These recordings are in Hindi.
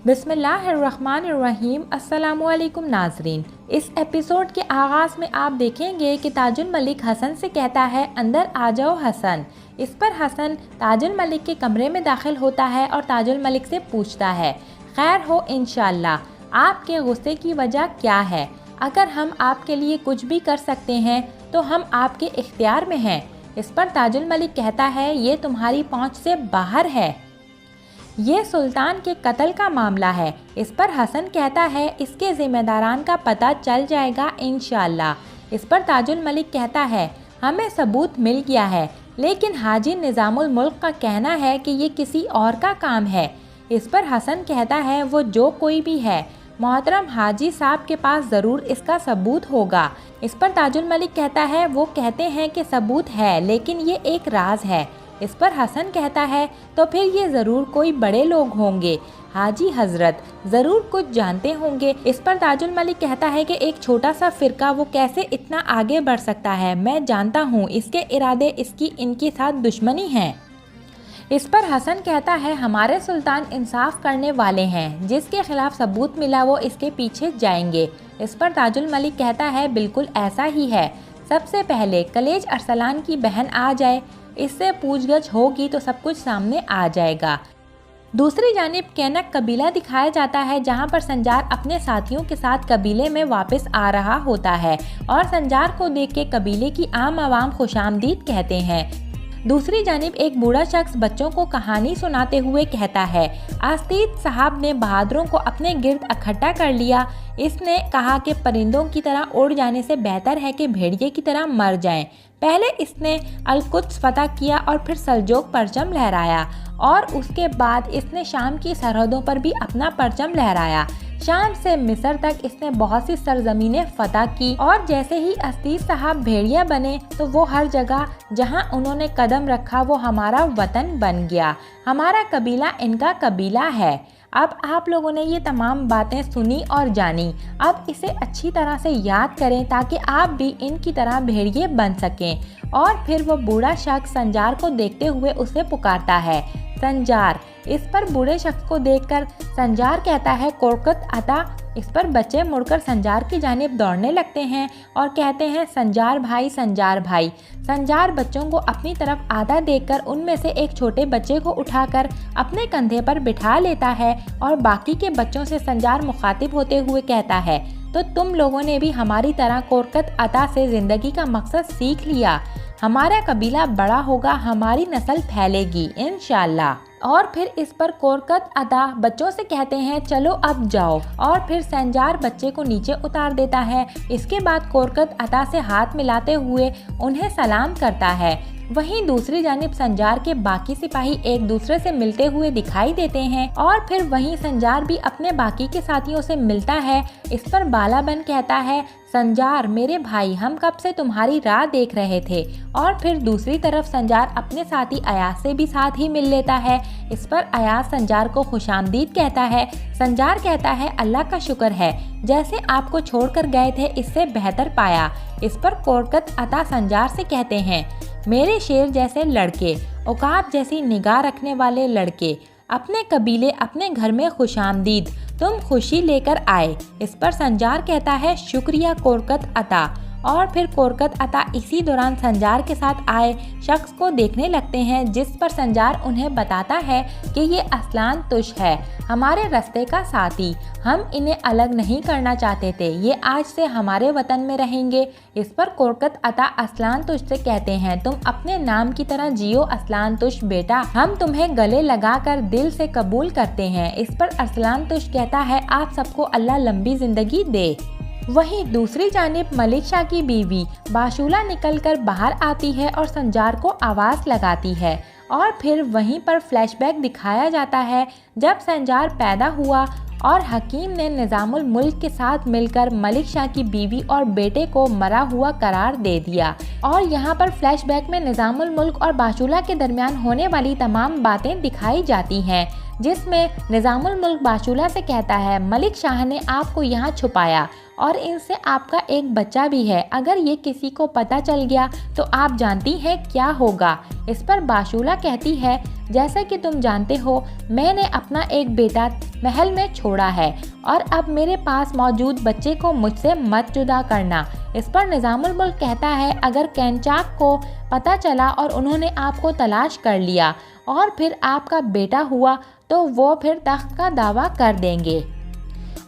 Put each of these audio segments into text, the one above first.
बिस्मिल्लाहिर्रहमानिर्रहीम। अस्सलामुअलैकुम नाजरीन। इस एपिसोड के आगाज़ में आप देखेंगे कि ताजुल मलिक हसन से कहता है, अंदर आ जाओ हसन। इस पर हसन ताजुल मलिक के कमरे में दाखिल होता है और ताजुल मलिक से पूछता है, खैर हो इंशाल्लाह, आपके गुस्से की वजह क्या है? अगर हम आपके लिए कुछ भी कर सकते हैं तो हम आपके इख्तियार में हैं। इस पर ताजुल मलिक कहता है, ये तुम्हारी पहुंच से बाहर है, ये सुल्तान के कत्ल का मामला है। इस पर हसन कहता है, इसके ज़िम्मेदारान का पता चल जाएगा इंशाअल्लाह। इस पर ताजुल मलिक कहता है, हमें सबूत मिल गया है, लेकिन हाजी निज़ामुल मुल्क का कहना है कि ये किसी और का काम है। इस पर हसन कहता है, वो जो कोई भी है, मोहतरम हाजी साहब के पास ज़रूर इसका सबूत होगा। इस पर ताजुल मलिक कहता है, वो कहते हैं कि सबूत है, लेकिन ये एक राज है। इस पर हसन कहता है, तो फिर ये ज़रूर कोई बड़े लोग होंगे, हाजी हजरत ज़रूर कुछ जानते होंगे। इस पर ताजुल मलिक कहता है कि एक छोटा सा फ़िरका वो कैसे इतना आगे बढ़ सकता है, मैं जानता हूँ इसके इरादे इसकी इनके साथ दुश्मनी है। इस पर हसन कहता है, हमारे सुल्तान इंसाफ करने वाले हैं, जिसके खिलाफ सबूत मिला वो इसके पीछे जाएंगे। इस पर ताजुल मलिक कहता है, बिल्कुल ऐसा ही है। सबसे पहले कलेज अरसलान की बहन आ जाए, इससे पूछगछ होगी तो सब कुछ सामने आ जाएगा। दूसरी जानिब कैनक कबीला दिखाया जाता है, जहां पर संजार अपने साथियों के साथ कबीले में वापस आ रहा होता है और संजार को देख के कबीले की आम आवाम खुशामदीद कहते हैं। दूसरी जानिब एक बूढ़ा शख्स बच्चों को कहानी सुनाते हुए कहता है, आस्तीद साहब ने बहादुरों को अपने गिर्द इकट्ठा कर लिया। इसने कहा कि परिंदों की तरह उड़ जाने से बेहतर है कि भेड़िए की तरह मर जाएं। पहले इसने अल-कुद्स फतह किया और फिर सल्जोक परचम लहराया और उसके बाद इसने शाम की सरहदों पर भी अपना परचम लहराया। शाम से मिस्र तक इसने बहुत सी सरजमीनें फतह की और जैसे ही असीस साहब भेड़िया बने तो वो हर जगह जहां उन्होंने कदम रखा वो हमारा वतन बन गया। हमारा कबीला इनका कबीला है। अब आप लोगों ने ये तमाम बातें सुनी और जानी, अब इसे अच्छी तरह से याद करें ताकि आप भी इनकी तरह भेड़िए बन सकें। और फिर वो बूढ़ा शख्स संजार को देखते हुए उसे पुकारता है, संजार। इस पर बूढ़े शख्स को देखकर संजार कहता है, कोरकत अता। इस पर बच्चे मुड़कर संजार की जानिब दौड़ने लगते हैं और कहते हैं, संजार भाई, संजार भाई। संजार बच्चों को अपनी तरफ आता देखकर उनमें से एक छोटे बच्चे को उठाकर अपने कंधे पर बिठा लेता है और बाकी के बच्चों से संजार मुखातिब होते हुए कहता है, तो तुम लोगों ने भी हमारी तरह कोरकत अता से ज़िंदगी का मकसद सीख लिया। हमारा कबीला बड़ा होगा, हमारी नस्ल फैलेगी इंशाअल्लाह। और फिर इस पर कोरकत अता बच्चों से कहते हैं, चलो अब जाओ। और फिर संजार बच्चे को नीचे उतार देता है। इसके बाद कोरकत अता से हाथ मिलाते हुए उन्हें सलाम करता है। वहीं दूसरी जानिब संजार के बाकी सिपाही एक दूसरे से मिलते हुए दिखाई देते हैं और फिर वहीं संजार भी अपने बाकी के साथियों से मिलता है। इस पर बालाबन कहता है, संजार मेरे भाई, हम कब से तुम्हारी राह देख रहे थे। और फिर दूसरी तरफ संजार अपने साथी अयाज से भी साथ ही मिल लेता है। इस पर अयाज संजार को खुशामदीद कहता है। संजार कहता है, अल्लाह का शुक्र है, जैसे आपको छोड़कर गए थे इससे बेहतर पाया। इस पर कोरकत अता संजार से कहते हैं, मेरे शेर जैसे लड़के, औकाब जैसी निगाह रखने वाले लड़के, अपने कबीले अपने घर में खुशामदीद, तुम खुशी लेकर आए। इस पर संजार कहता है, शुक्रिया कोरकत अता। और फिर कोरकत अता इसी दौरान संजार के साथ आए शख्स को देखने लगते हैं, जिस पर संजार उन्हें बताता है कि ये असलान तुश है, हमारे रास्ते का साथी। हम इन्हें अलग नहीं करना चाहते थे, ये आज से हमारे वतन में रहेंगे। इस पर कोरकत अता असलान तुश से कहते हैं, तुम अपने नाम की तरह जियो असलान तुश बेटा, हम तुम्हें गले लगाकर दिल से कबूल करते हैं। इस पर असलान तुश कहता है, आप सबको अल्लाह लंबी जिंदगी दे। वहीं दूसरी जानिब मलिक शाह की बीवी बाशूला निकलकर बाहर आती है और संजार को आवाज़ लगाती है। और फिर वहीं पर फ्लैशबैक दिखाया जाता है जब संजार पैदा हुआ और हकीम ने निज़ामुल मुल्क के साथ मिलकर मलिक शाह की बीवी और बेटे को मरा हुआ करार दे दिया। और यहाँ पर फ्लैशबैक में निज़ामुल मुल्क और बाशूला के दरमियान होने वाली तमाम बातें दिखाई जाती हैं। जिसमें निज़ामुल मुल्क बाशूला से कहता है, मलिक शाह ने आपको यहाँ छुपाया और इनसे आपका एक बच्चा भी है। अगर ये किसी को पता चल गया तो आप जानती हैं क्या होगा। इस पर बाशूला कहती है, जैसा कि तुम जानते हो मैंने अपना एक बेटा महल में छोड़ा है और अब मेरे पास मौजूद बच्चे को मुझसे मत जुदा करना। इस पर निज़ामुल मुल्क कहता है, अगर कैंचाक को पता चला और उन्होंने आपको तलाश कर लिया और फिर आपका बेटा हुआ तो वो फिर तख्त का दावा कर देंगे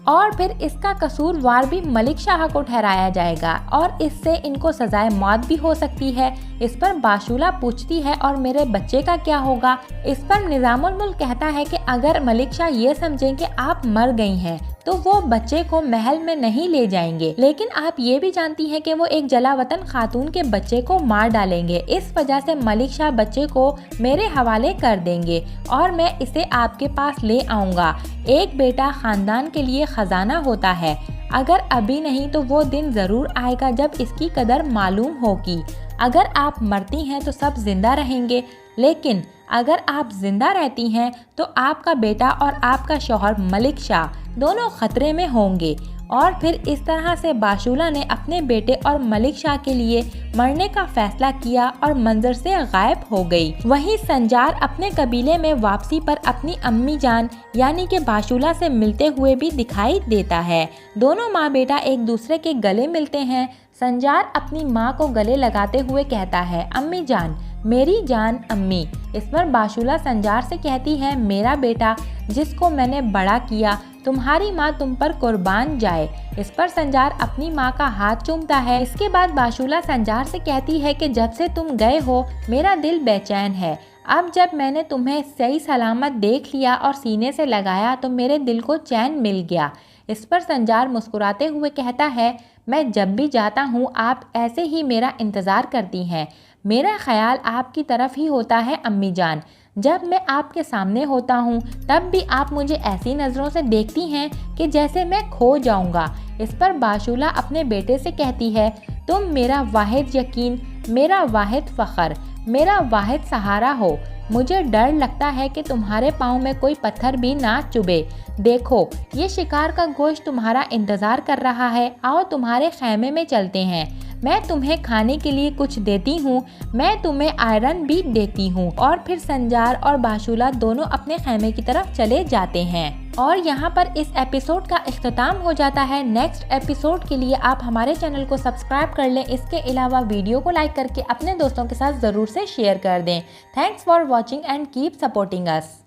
और फिर इसका कसूरवार भी मलिक शाह को ठहराया जाएगा और इससे इनको सजाए मौत भी हो सकती है। इस पर बाशूला पूछती है, और मेरे बच्चे का क्या होगा। इस पर निज़ामुल मुल्क कहता है कि अगर मलिक शाह ये समझें कि आप मर गई हैं तो वो बच्चे को महल में नहीं ले जाएंगे, लेकिन आप ये भी जानती हैं कि वो एक जलावतन खातून के बच्चे को मार डालेंगे। इस वजह से मलिक शाह बच्चे को मेरे हवाले कर देंगे और मैं इसे आपके पास ले आऊँगा। एक बेटा खानदान के लिए खजाना होता है, अगर अभी नहीं तो वो दिन ज़रूर आएगा जब इसकी कदर मालूम होगी। अगर आप मरती हैं तो सब जिंदा रहेंगे, लेकिन अगर आप जिंदा रहती हैं तो आपका बेटा और आपका शौहर मलिक शाह दोनों खतरे में होंगे। और फिर इस तरह से बाशूला ने अपने बेटे और मलिक शाह के लिए मरने का फैसला किया और मंजर से गायब हो गई। वहीं संजार अपने कबीले में वापसी पर अपनी अम्मी जान यानी कि बाशूला से मिलते हुए भी दिखाई देता है। दोनों माँ बेटा एक दूसरे के गले मिलते हैं। संजार अपनी माँ को गले लगाते हुए कहता है, अम्मी जान, मेरी जान अम्मी। इस पर बाशूला संजार से कहती है, मेरा बेटा जिसको मैंने बड़ा किया, तुम्हारी माँ तुम पर कुर्बान जाए। इस पर संजार अपनी माँ का हाथ चूमता है। इसके बाद बाशूला संजार से कहती है कि जब से तुम गए हो मेरा दिल बेचैन है। अब जब मैंने तुम्हें सही सलामत देख लिया और सीने से लगाया तो मेरे दिल को चैन मिल गया। इस पर संजार मुस्कुराते हुए कहता है, मैं जब भी जाता हूँ आप ऐसे ही मेरा इंतज़ार करती हैं। मेरा ख्याल आपकी तरफ ही होता है अम्मी जान। जब मैं आपके सामने होता हूँ तब भी आप मुझे ऐसी नज़रों से देखती हैं कि जैसे मैं खो जाऊँगा। इस पर बाशूला अपने बेटे से कहती है, तुम मेरा वाहिद यकीन, मेरा वाहिद फ़ख्र, मेरा वाहिद सहारा हो। मुझे डर लगता है कि तुम्हारे पाँव में कोई पत्थर भी ना चुभे। देखो ये शिकार का गोश्त तुम्हारा इंतज़ार कर रहा है, आओ तुम्हारे खैमे में चलते हैं। मैं तुम्हें खाने के लिए कुछ देती हूँ, मैं तुम्हें आयरन भी देती हूँ। और फिर संजार और बाशूला दोनों अपने खैमे की तरफ चले जाते हैं और यहाँ पर इस एपिसोड का इख्तिताम हो जाता है। नेक्स्ट एपिसोड के लिए आप हमारे चैनल को सब्सक्राइब कर लें। इसके अलावा वीडियो को लाइक करके अपने दोस्तों के साथ ज़रूर से शेयर कर दें। Thanks for watching and keep supporting us.